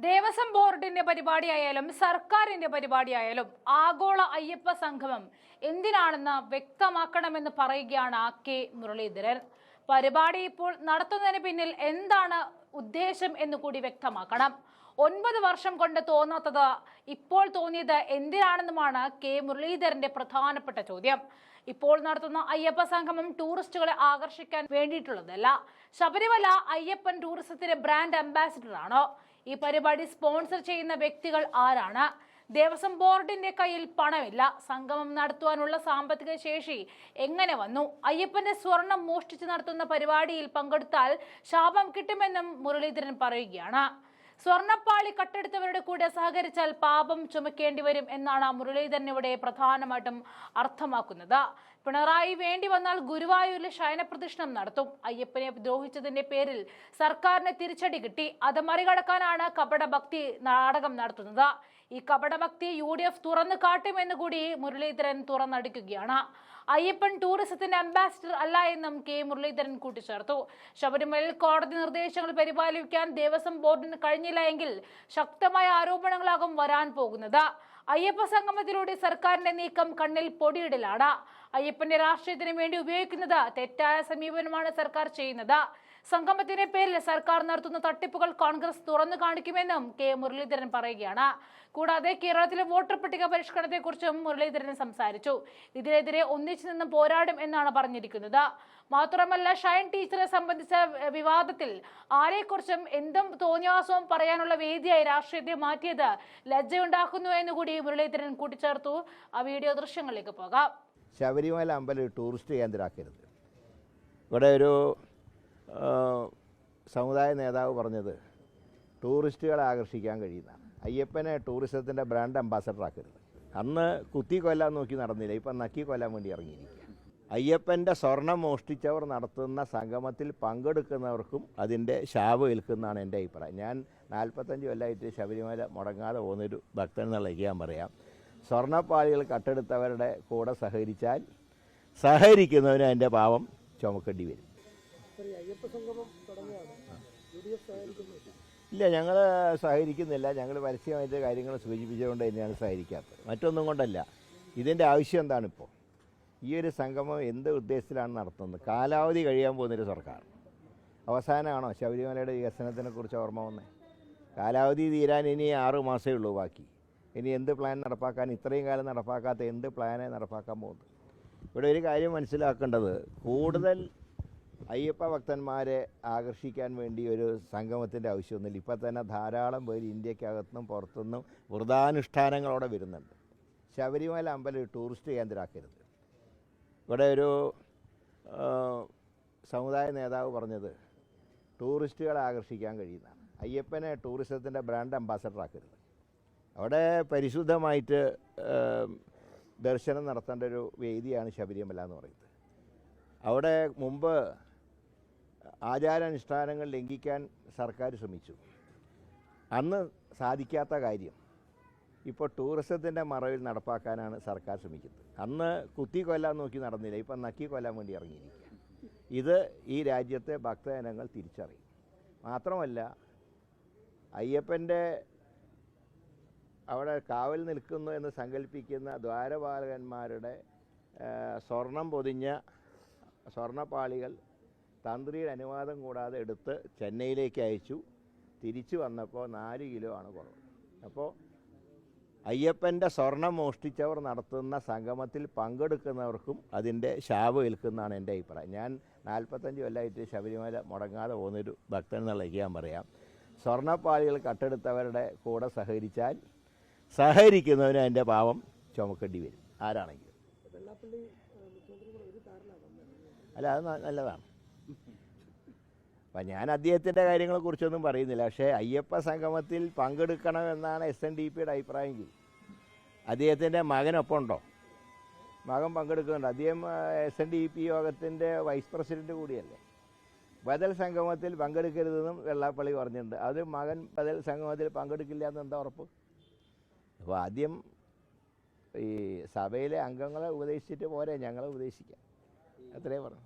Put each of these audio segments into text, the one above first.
ദേവസ്വം ബോർഡിന്റെ പരിപാടിയായാലും സർക്കാരിന്റെ പരിപാടിയായാലും ആഗോള അയ്യപ്പ സംഗമം എന്തിനാണെന്ന് വ്യക്തമാക്കണമെന്ന് പറയുകയാണ് കെ മുരളീധരൻ. പരിപാടി ഇപ്പോൾ നടത്തുന്നതിന് പിന്നിൽ എന്താണ് ഉദ്ദേശം എന്ന് കൂടി വ്യക്തമാക്കണം. 9 വർഷം കൊണ്ട് തോന്നാത്തത് ഇപ്പോൾ തോന്നിയത് എന്തിനാണെന്നുമാണ് കെ മുരളീധരന്റെ പ്രധാനപ്പെട്ട ചോദ്യം. ഇപ്പോൾ നടത്തുന്ന അയ്യപ്പ സംഗമം ടൂറിസ്റ്റുകളെ ആകർഷിക്കാൻ വേണ്ടിയിട്ടുള്ളതല്ല. ശബരിമല അയ്യപ്പൻ ടൂറിസത്തിന്റെ ബ്രാൻഡ് അംബാസിഡർ ആണോ? ഈ പരിപാടി സ്പോൺസർ ചെയ്യുന്ന വ്യക്തികൾ ആരാണ്? ദേവസ്വം ബോർഡിന്റെ കയ്യിൽ പണമില്ല. സംഗമം നടത്തുവാനുള്ള സാമ്പത്തിക ശേഷി എങ്ങനെ വന്നു? അയ്യപ്പന്റെ സ്വർണം മോഷ്ടിച്ച് നടത്തുന്ന പരിപാടിയിൽ പങ്കെടുത്താൽ ശാപം കിട്ടുമെന്നും മുരളീധരൻ പറയുകയാണ്. സ്വർണ്ണപ്പാളി കട്ടെടുത്തവരുടെ കൂടെ സഹകരിച്ചാൽ പാപം ചുമക്കേണ്ടി വരും എന്നാണ് മുരളീധരൻ ഇവിടെ പ്രധാനമായിട്ടും അർത്ഥമാക്കുന്നത്. പിണറായി വേണ്ടി വന്നാൽ ഗുരുവായൂരിൽ ശയനപ്രദക്ഷിണം നടത്തും. അയ്യപ്പനെ ദ്രോഹിച്ചതിന്റെ പേരിൽ സർക്കാരിന് തിരിച്ചടി കിട്ടി. അത് മറികടക്കാനാണ് കപടഭക്തി നാടകം നടത്തുന്നത്. ഈ കപടഭക്തി UDF തുറന്നു കാട്ടുമെന്ന് കൂടി മുരളീധരൻ തുറന്നടിക്കുകയാണ്. അയ്യപ്പൻ ടൂറിസത്തിന്റെ അംബാസിഡർ അല്ല എന്നും കെ മുരളീധരൻ കൂട്ടിച്ചേർത്തു. ശബരിമലയിൽ കോടതി നിർദ്ദേശങ്ങൾ പരിപാലിക്കാൻ ദേവസ്വം ബോർഡിന് കഴിഞ്ഞില്ല എങ്കിൽ ശക്തമായ ആരോപണങ്ങളാകും വരാൻ പോകുന്നത്. അയ്യപ്പ സംഗമത്തിലൂടെ സർക്കാരിന്റെ നീക്കം കണ്ണിൽ പൊടിയിടലാണ്. അയ്യപ്പന്റെ രാഷ്ട്രീയത്തിന് വേണ്ടി ഉപയോഗിക്കുന്നത് തെറ്റായ സമീപനമാണ് സർക്കാർ ചെയ്യുന്നത്. സംഗമത്തിന്റെ പേരിൽ സർക്കാർ നടത്തുന്ന തട്ടിപ്പുകൾ കോൺഗ്രസ് തുറന്നു കാണിക്കുമെന്നും കെ മുരളീധരൻ പറയുകയാണ്. കൂടാതെ കേരളത്തിലെ വോട്ടർ പട്ടിക പരിഷ്കരണത്തെക്കുറിച്ചും മുരളീധരൻ സംസാരിച്ചു. ഇതിനെതിരെ ഒന്നിച്ചു നിന്ന് പോരാടും എന്നാണ് പറഞ്ഞിരിക്കുന്നത്. മാത്രമല്ല, ഷൈൻ ടീച്ചറെ സംബന്ധിച്ച വിവാദത്തിൽ ആരെക്കുറിച്ചും എന്തും തോന്നിയാസവും പറയാനുള്ള വേദിയായി രാഷ്ട്രീയത്തെ മാറ്റിയത് ലജ്ജയുണ്ടാക്കുന്നു എന്നുകൂടി മുരളീധരൻ കൂട്ടിച്ചേർത്തു. ആ വീഡിയോ ദൃശ്യങ്ങളിലേക്ക് പോകാം. ശബരിമല അമ്പലം ടൂറിസ്റ്റ് കേന്ദ്രമാക്കരുത്. ഇവിടെ ഒരു സമുദായ നേതാവ് പറഞ്ഞത് ടൂറിസ്റ്റുകളെ ആകർഷിക്കാൻ കഴിയുന്നതാണ്. അയ്യപ്പനെ ടൂറിസത്തിൻ്റെ ബ്രാൻഡ് അംബാസഡർ ആക്കരുത്. അന്ന് കുത്തി കൊല്ലാൻ നോക്കി നടന്നില്ല, ഇപ്പം നക്കി കൊല്ലാൻ വേണ്ടി ഇറങ്ങിയിരിക്കുക. അയ്യപ്പൻ്റെ സ്വർണം മോഷ്ടിച്ചവർ നടത്തുന്ന സംഗമത്തിൽ പങ്കെടുക്കുന്നവർക്കും അതിൻ്റെ ശാപം ഏൽക്കുന്നതാണ് എൻ്റെ അഭിപ്രായം. ഞാൻ 45 കൊല്ലമായിട്ട് ശബരിമല മുടങ്ങാതെ പോകുന്നൊരു ഭക്തൻ എന്നുള്ളത് ഞാൻ പറയാം. സ്വർണ്ണപ്പാളികൾ കട്ടെടുത്തവരുടെ കൂടെ സഹകരിച്ചാൽ സഹകരിക്കുന്നവന് അതിൻ്റെ പാവം ചുമക്കേണ്ടി വരും. ഇല്ല, ഞങ്ങൾ സഹകരിക്കുന്നില്ല. ഞങ്ങൾ പരസ്യമായിട്ട് കാര്യങ്ങൾ സൂചിപ്പിച്ചുകൊണ്ട് തന്നെയാണ് സഹകരിക്കാത്തത്. മറ്റൊന്നും കൊണ്ടല്ല. ഇതിൻ്റെ ആവശ്യം എന്താണ്? ഇപ്പോൾ ഈ ഒരു സംഗമം എന്ത് ഉദ്ദേശത്തിലാണ് നടത്തുന്നത്? കാലാവധി കഴിയാൻ പോകുന്നൊരു സർക്കാർ അവസാനമാണോ ശബരിമലയുടെ വികസനത്തിനെക്കുറിച്ച് ഓർമ്മ വന്നേ? കാലാവധി തീരാൻ ഇനി 6 മാസമേ ഉള്ളൂ ബാക്കി. ഇനി എന്ത് പ്ലാൻ നടപ്പാക്കാൻ, ഇത്രയും കാലം നടപ്പാക്കാത്ത എന്ത് പ്ലാനെ നടപ്പാക്കാൻ പോകുന്നത്? ഇവിടെ ഒരു കാര്യം മനസ്സിലാക്കേണ്ടത്, കൂടുതൽ അയ്യപ്പ ഭക്തന്മാരെ ആകർഷിക്കാൻ വേണ്ടി ഒരു സംഗമത്തിൻ്റെ ആവശ്യമൊന്നുമില്ല. ഇപ്പം തന്നെ ധാരാളം പേര് ഇന്ത്യക്കകത്തുനിന്നും പുറത്തുനിന്നും വ്രതാനുഷ്ഠാനങ്ങളോടെ വരുന്നുണ്ട്. ശബരിമല അമ്പലം ടൂറിസ്റ്റ് കേന്ദ്രമാക്കരുത്. ഇവിടെ ഒരു സമുദായ നേതാവ് പറഞ്ഞത് ടൂറിസ്റ്റുകളെ ആകർഷിക്കാൻ കഴിയുന്നതാണ്. അയ്യപ്പനെ ടൂറിസത്തിൻ്റെ ബ്രാൻഡ് അംബാസഡർ ആക്കരുത്. അവിടെ പരിശുദ്ധമായിട്ട് ദർശനം നടത്തേണ്ട ഒരു വേദിയാണ് ശബരിമല എന്ന് പറയുന്നത്. അവിടെ മുമ്പ് ആചാരാനുഷ്ഠാനങ്ങൾ ലംഘിക്കാൻ സർക്കാർ ശ്രമിച്ചു. അന്ന് സാധിക്കാത്ത കാര്യം ഇപ്പോൾ ടൂറിസത്തിൻ്റെ മറവിൽ നടപ്പാക്കാനാണ് സർക്കാർ ശ്രമിക്കുന്നത്. അന്ന് കുത്തി കൊല്ലാൻ നോക്കി നടന്നില്ല, ഇപ്പം നക്കി കൊല്ലാൻ വേണ്ടി ഇറങ്ങിയിരിക്കുക. ഇത് ഈ രാജ്യത്തെ ഭക്തജനങ്ങൾ തിരിച്ചറിയും. മാത്രമല്ല, അയ്യപ്പൻ്റെ അവിടെ കാവൽ നിൽക്കുന്നു എന്ന് സങ്കല്പിക്കുന്ന ദ്വാരപാലകന്മാരുടെ സ്വർണം പൊതിഞ്ഞ സ്വർണ്ണപ്പാളികൾ തന്ത്രിയുടെ അനുവാദം കൂടാതെ എടുത്ത് ചെന്നൈയിലേക്ക് അയച്ചു. തിരിച്ചു വന്നപ്പോൾ 4 കിലോ ആണ് കുറവ്. അപ്പോൾ അയ്യപ്പൻ്റെ സ്വർണം മോഷ്ടിച്ചവർ നടത്തുന്ന സംഗമത്തിൽ പങ്കെടുക്കുന്നവർക്കും അതിൻ്റെ ശാപം ഏൽക്കുന്നതാണ് എൻ്റെ അഭിപ്രായം. ഞാൻ 45 കൊല്ലമായിട്ട് ശബരിമല മുടങ്ങാതെ പോകുന്നൊരു ഭക്തൻ എന്നുള്ളത് ഞാൻ പറയാം. സ്വർണ്ണപ്പാളികൾ കട്ടെടുത്തവരുടെ കൂടെ സഹകരിച്ചാൽ സഹകരിക്കുന്നവന് അതിൻ്റെ പാവം ചുമക്കേണ്ടി വരും, ആരാണെങ്കിലും. അല്ല, അത് നല്ലതാണ്. അപ്പം ഞാൻ അദ്ദേഹത്തിൻ്റെ കാര്യങ്ങളെക്കുറിച്ചൊന്നും പറയുന്നില്ല. പക്ഷേ അയ്യപ്പ സംഗമത്തിൽ പങ്കെടുക്കണമെന്നാണ് SNDPയുടെ അഭിപ്രായമെങ്കിൽ അദ്ദേഹത്തിൻ്റെ മകനൊപ്പം ഉണ്ടോ? മകൻ പങ്കെടുക്കുന്നുണ്ട്. അദ്ദേഹം SNDP യോഗത്തിൻ്റെ വൈസ് പ്രസിഡന്റ് കൂടിയല്ലേ. ബദൽ സംഗമത്തിൽ പങ്കെടുക്കരുതെന്നും വെള്ളാപ്പള്ളി പറഞ്ഞിട്ടുണ്ട്. അത് മകൻ ബദൽ സംഗമത്തിൽ പങ്കെടുക്കില്ല എന്ന് എന്താ ഉറപ്പ്? അപ്പോൾ ആദ്യം ഈ സഭയിലെ അംഗങ്ങളെ ഉപദേശിച്ചിട്ട് പോരെ ഞങ്ങളെ ഉപദേശിക്കാം, അത്രേ പറഞ്ഞു.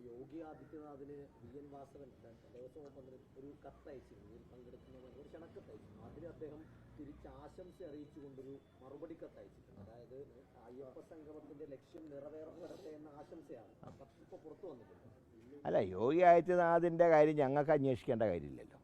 യോഗി ആദിത്യനാഥിന് VN വാസവൻ ദേവസ്വം ഒരു കത്തയച്ചിരുന്നു, പങ്കെടുക്കുന്ന ഒരു ക്ഷണക്കത്തയച്ചു. അദ്ദേഹം തിരിച്ചാശംസ അറിയിച്ചുകൊണ്ടൊരു മറുപടി കത്തയച്ചിട്ടുണ്ട്. അതായത് അയ്യപ്പ സംഗമത്തിന്റെ ലക്ഷ്യം നിറവേറപ്പെടട്ടെ എന്ന ആശംസയാണ് ഇപ്പോൾ പുറത്തു വന്നിട്ടുണ്ട്. അല്ല, യോഗി ആദിത്യനാഥിൻ്റെ കാര്യം ഞങ്ങൾക്ക് അന്വേഷിക്കേണ്ട കാര്യമില്ലല്ലോ.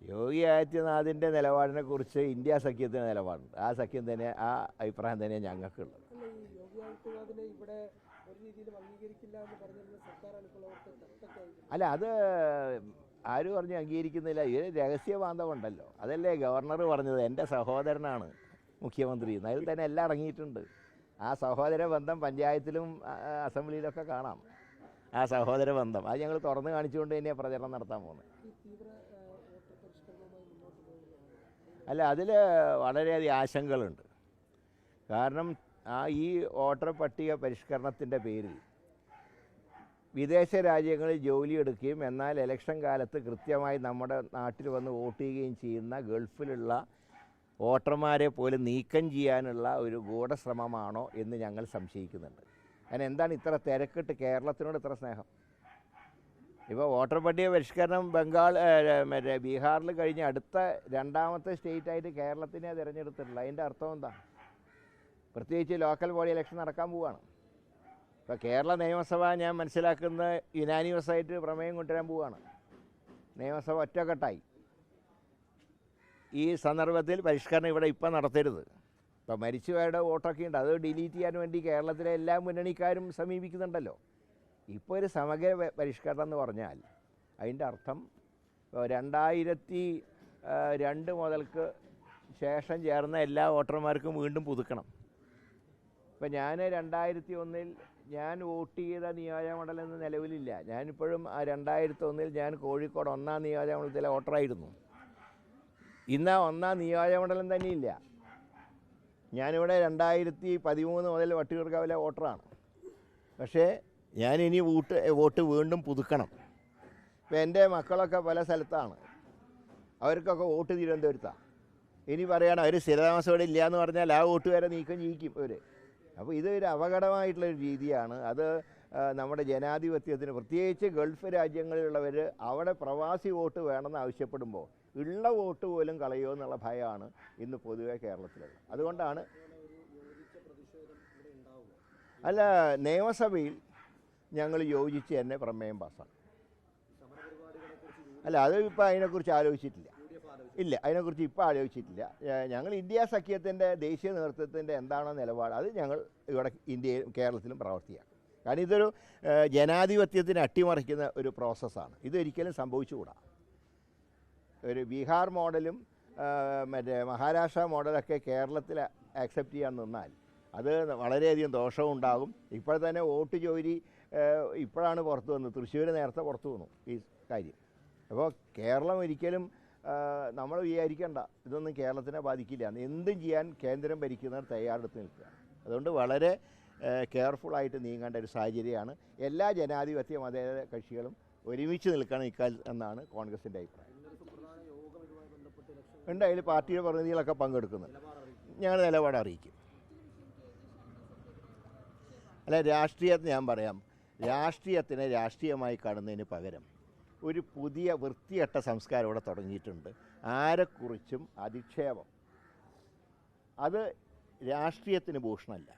യോഗി ആദിത്യനാഥിൻ്റെ നിലപാടിനെ കുറിച്ച് ഇന്ത്യ സഖ്യത്തിന് നിലപാടുണ്ട്. ആ സഖ്യം തന്നെ, ആ അഭിപ്രായം തന്നെ ഞങ്ങൾക്കുള്ളത്. യോഗി ആദിത്യനാഥിനെ ഇവിടെ ഒരു രീതിയിലും അംഗീകരിക്കില്ല എന്ന് പറഞ്ഞിരുന്ന സർക്കാരാണുള്ളവർക്ക് അല്ല, അത് ആരും പറഞ്ഞ് അംഗീകരിക്കുന്നില്ല. ഇത് രഹസ്യ ബാന്ധവമുണ്ടല്ലോ. അതല്ലേ ഗവർണർ പറഞ്ഞത്, എൻ്റെ സഹോദരനാണ് മുഖ്യമന്ത്രി. അതിൽ തന്നെ എല്ലാം അടങ്ങിയിട്ടുണ്ട്. ആ സഹോദര ബന്ധം പഞ്ചായത്തിലും അസംബ്ലിയിലൊക്കെ കാണാം. ആ സഹോദര ബന്ധം അത് ഞങ്ങൾ തുറന്ന് കാണിച്ചുകൊണ്ട് തന്നെയാണ് പ്രചരണം നടത്താൻ പോകുന്നത്. അല്ല, അതിൽ വളരെയധികം ആശങ്കകളുണ്ട്. കാരണം ഈ വോട്ടർ പട്ടിക പരിഷ്കരണത്തിൻ്റെ പേരിൽ വിദേശ രാജ്യങ്ങളിൽ ജോലിയെടുക്കുകയും എന്നാൽ ഇലക്ഷൻ കാലത്ത് കൃത്യമായി നമ്മുടെ നാട്ടിൽ വന്ന് വോട്ട് ചെയ്യുകയും ചെയ്യുന്ന ഗൾഫിലുള്ള വോട്ടർമാരെ പോലും നീക്കം ചെയ്യാനുള്ള ഒരു ഗൂഢശ്രമമാണോ എന്ന് ഞങ്ങൾ സംശയിക്കുന്നുണ്ട്. കാരണം എന്താണ് ഇത്ര തിരക്കിട്ട് കേരളത്തിനോട് ഇത്ര സ്നേഹം? ഇപ്പോൾ വോട്ടർ പട്ടിക പരിഷ്കരണം ബീഹാറിൽ കഴിഞ്ഞ് അടുത്ത രണ്ടാമത്തെ സ്റ്റേറ്റായിട്ട് കേരളത്തിനെ തിരഞ്ഞെടുത്തിട്ടുള്ളത്. അതിൻ്റെ അർത്ഥം എന്താ? പ്രത്യേകിച്ച് ലോക്കൽ ബോഡി ഇലക്ഷൻ നടക്കാൻ പോവുകയാണ്. ഇപ്പോൾ കേരള നിയമസഭ ഞാൻ മനസ്സിലാക്കുന്ന യുനാനിമസായിട്ട് പ്രമേയം കൊണ്ടുവരാൻ പോവുകയാണ്. നിയമസഭ ഒറ്റക്കെട്ടായി. ഈ സന്ദർഭത്തിൽ പരിഷ്കരണം ഇവിടെ ഇപ്പം നടത്തരുത്. ഇപ്പോൾ മരിച്ചുപോയയുടെ വോട്ടൊക്കെ ഉണ്ട്, അത് ഡിലീറ്റ് ചെയ്യാൻ വേണ്ടി കേരളത്തിലെ എല്ലാ മുന്നണിക്കാരും സമീപിക്കുന്നുണ്ടല്ലോ. ഇപ്പോൾ ഒരു സമഗ്ര പരിഷ്കരണം എന്ന് പറഞ്ഞാൽ അതിൻ്റെ അർത്ഥം 2002 മുതൽക്ക് ശേഷം ചേർന്ന എല്ലാ വോട്ടർമാർക്കും വീണ്ടും പുതുക്കണം. ഇപ്പം ഞാൻ 2001 ഞാൻ വോട്ട് ചെയ്ത നിയോജകമണ്ഡലം നിലവിലില്ല. ഞാനിപ്പോഴും 2001 ഞാൻ കോഴിക്കോട് 1ാം നിയോജകമണ്ഡലത്തിലെ വോട്ടറായിരുന്നു. ഇന്ന് 1ാം നിയോജകമണ്ഡലം തന്നെയില്ല. ഞാനിവിടെ 2013 മുതൽ വട്ടിയൂർക്കാവിലെ വോട്ടറാണ്. പക്ഷേ ഞാനിനി വോട്ട് വീണ്ടും പുതുക്കണം. ഇപ്പം എൻ്റെ മക്കളൊക്കെ പല സ്ഥലത്താണ്, അവർക്കൊക്കെ വോട്ട് തിരുവനന്തപുരത്താണ്. ഇനി പറയുകയാണ് അവർ സ്ഥിരതാമസം ഇവിടെ ഇല്ല എന്ന് പറഞ്ഞാൽ ആ വോട്ട് വരെ നീക്കം ചെയ്യിക്കും അവർ. അപ്പോൾ ഇതൊരു അപകടമായിട്ടുള്ളൊരു രീതിയാണ്. അത് നമ്മുടെ ജനാധിപത്യത്തിന്, പ്രത്യേകിച്ച് ഗൾഫ് രാജ്യങ്ങളിലുള്ളവർ അവിടെ പ്രവാസി വോട്ട് വേണമെന്ന് ആവശ്യപ്പെടുമ്പോൾ ഉള്ള വോട്ട് പോലും കളയുമോ എന്നുള്ള ഭയമാണ് ഇന്ന് പൊതുവെ കേരളത്തിലുള്ളത്. അതുകൊണ്ടാണ് അല്ല, നിയമസഭയിൽ ഞങ്ങൾ യോജിച്ച് തന്നെ പ്രമേയം പാസ്സാണ്. അല്ല, അത് ഇപ്പോൾ അതിനെക്കുറിച്ച് ആലോചിച്ചിട്ടില്ല. ഇല്ല, അതിനെക്കുറിച്ച് ഇപ്പോൾ ആലോചിച്ചിട്ടില്ല. ഞങ്ങൾ ഇന്ത്യ സഖ്യത്തിൻ്റെ ദേശീയ നേതൃത്വത്തിൻ്റെ എന്താണോ നിലപാട് അത് ഞങ്ങൾ ഇവിടെ കേരളത്തിലും പ്രവർത്തിക്കാം. കാരണം ഇതൊരു ജനാധിപത്യത്തിന് അട്ടിമറിക്കുന്ന ഒരു പ്രോസസ്സാണ്. ഇതൊരിക്കലും സംഭവിച്ചുകൂടാ. ഒരു ബീഹാർ മോഡലും മഹാരാഷ്ട്ര മോഡലൊക്കെ കേരളത്തിൽ ആക്സെപ്റ്റ് ചെയ്യാൻ നിന്നാൽ അത് വളരെയധികം ദോഷവും ഉണ്ടാകും. ഇപ്പോൾ തന്നെ വോട്ട് ചോരി ഇപ്പോഴാണ് പുറത്തു വന്നത്. തൃശ്ശൂർ നേരത്തെ പുറത്തു വന്നു ഈ കാര്യം. അപ്പോൾ കേരളം ഒരിക്കലും നമ്മൾ വിചാരിക്കേണ്ട ഇതൊന്നും കേരളത്തിനെ ബാധിക്കില്ല. എന്തും ചെയ്യാൻ കേന്ദ്രം ഭരിക്കുന്നവർ തയ്യാറെടുത്ത് നിൽക്കുക. അതുകൊണ്ട് വളരെ കെയർഫുള്ളായിട്ട് നീങ്ങേണ്ട ഒരു സാഹചര്യമാണ്. എല്ലാ ജനാധിപത്യ മതേതര കക്ഷികളും ഒരുമിച്ച് നിൽക്കണം ഇക്കാലത്ത് എന്നാണ് കോൺഗ്രസിൻ്റെ അഭിപ്രായം. ഉണ്ട്, അതിൽ പാർട്ടിയുടെ പ്രതിനിധികളൊക്കെ പങ്കെടുക്കുന്നുണ്ട്. ഞങ്ങൾ നിലപാട് അറിയിക്കും. അല്ല, രാഷ്ട്രീയത്തിന് ഞാൻ പറയാം, രാഷ്ട്രീയത്തിനെ രാഷ്ട്രീയമായി കാണുന്നതിന് പകരം ഒരു പുതിയ വൃത്തികെട്ട സംസ്കാരം ഇവിടെ തുടങ്ങിയിട്ടുണ്ട്. ആരെക്കുറിച്ചും അധിക്ഷേപം, അത് രാഷ്ട്രീയത്തിന് ഭൂഷണമല്ല,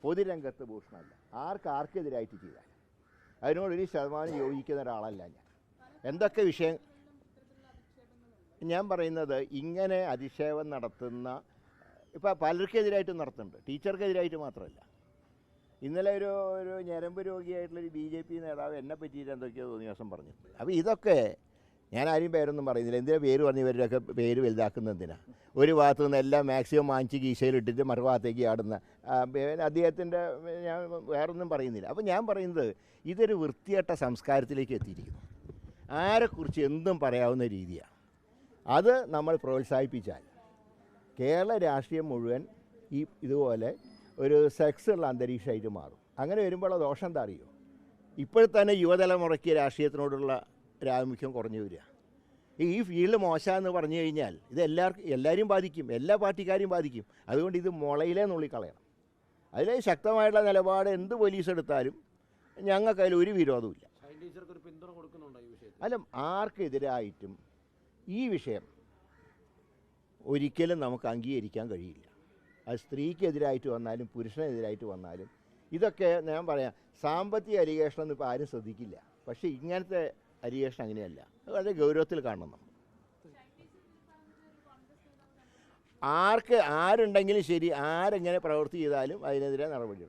പൊതുരംഗത്ത് ഭൂഷണമല്ല. ആർക്കെതിരായിട്ട് ചെയ്താൽ അതിനോടൊരു ശതമാനം യോജിക്കുന്ന ഒരാളല്ല ഞാൻ. എന്തൊക്കെ വിഷയം ഞാൻ പറയുന്നത്, ഇങ്ങനെ അധിക്ഷേപം നടത്തുന്ന ഇപ്പോൾ പലർക്കെതിരായിട്ടും നടത്തുന്നുണ്ട്, ടീച്ചർക്കെതിരായിട്ട് മാത്രമല്ല. ഇന്നലെ ഒരു ഞരമ്പ് രോഗിയായിട്ടുള്ളൊരു BJP നേതാവ് എന്നെ പറ്റിയിട്ട് എന്തൊക്കെയോ തോന്നിയ ദിവസം പറഞ്ഞിട്ടുണ്ട്. അപ്പോൾ ഇതൊക്കെ ഞാൻ ആരും പേരൊന്നും പറയുന്നില്ല. എന്തിനാ പേര് പറഞ്ഞ് ഇവരുടെയൊക്കെ പേര് വലുതാക്കുന്ന എന്തിനാ? ഒരു ഭാഗത്തു നിന്ന് എല്ലാം മാക്സിമം വാങ്ങിച്ച് കീശയിലിട്ടിട്ട് മറുഭാഗത്തേക്ക് ആടുന്ന അദ്ദേഹത്തിൻ്റെ ഞാൻ വേറൊന്നും പറയുന്നില്ല. അപ്പോൾ ഞാൻ പറയുന്നത് ഇതൊരു വൃത്തികെട്ട സംസ്കാരത്തിലേക്ക് എത്തിയിരിക്കുന്നു. ആരെക്കുറിച്ച് എന്തും പറയാവുന്ന രീതിയാണ്. അത് നമ്മൾ പ്രോത്സാഹിപ്പിച്ചാൽ കേരള രാഷ്ട്രീയം മുഴുവൻ ഇതുപോലെ ഒരു സെക്സ് ഉള്ള അന്തരീക്ഷമായിട്ട് മാറും. അങ്ങനെ വരുമ്പോൾ ദോഷം എന്താ അറിയോ? ഇപ്പോഴത്തന്നെ യുവതലമുറയ്ക്ക് രാഷ്ട്രീയത്തിനോടുള്ള ആഭിമുഖ്യം കുറഞ്ഞു വരിക. ഈ ഫീൽഡ് മോശമെന്ന് പറഞ്ഞു കഴിഞ്ഞാൽ ഇത് എല്ലാവരും ബാധിക്കും, എല്ലാ പാർട്ടിക്കാരെയും ബാധിക്കും. അതുകൊണ്ട് ഇത് മുളയിലേ നുള്ളിക്കളയണം. അതിൽ ശക്തമായിട്ടുള്ള നിലപാട് എന്ത് പോലീസ് എടുത്താലും ഞങ്ങൾക്ക് അതിൽ ഒരു വിരോധമില്ല. അല്ല, ആർക്കെതിരായിട്ടും ഈ വിഷയം ഒരിക്കലും നമുക്ക് അംഗീകരിക്കാൻ കഴിയില്ല. അത് സ്ത്രീക്കെതിരായിട്ട് വന്നാലും പുരുഷനെതിരായിട്ട് വന്നാലും ഇതൊക്കെ ഞാൻ പറയാം, സാമ്പത്തിക അലിഗേഷനൊന്നും ഇപ്പോൾ ആരും ശ്രദ്ധിക്കില്ല. പക്ഷേ ഇങ്ങനത്തെ അലിഗേഷൻ അങ്ങനെയല്ല, അത് വളരെ ഗൗരവത്തിൽ കാണണം നമ്മൾ. ആരുണ്ടെങ്കിലും ശരി, ആരെങ്ങനെ പ്രവൃത്തി ചെയ്താലും അതിനെതിരെ നടപടിയെടുക്കും.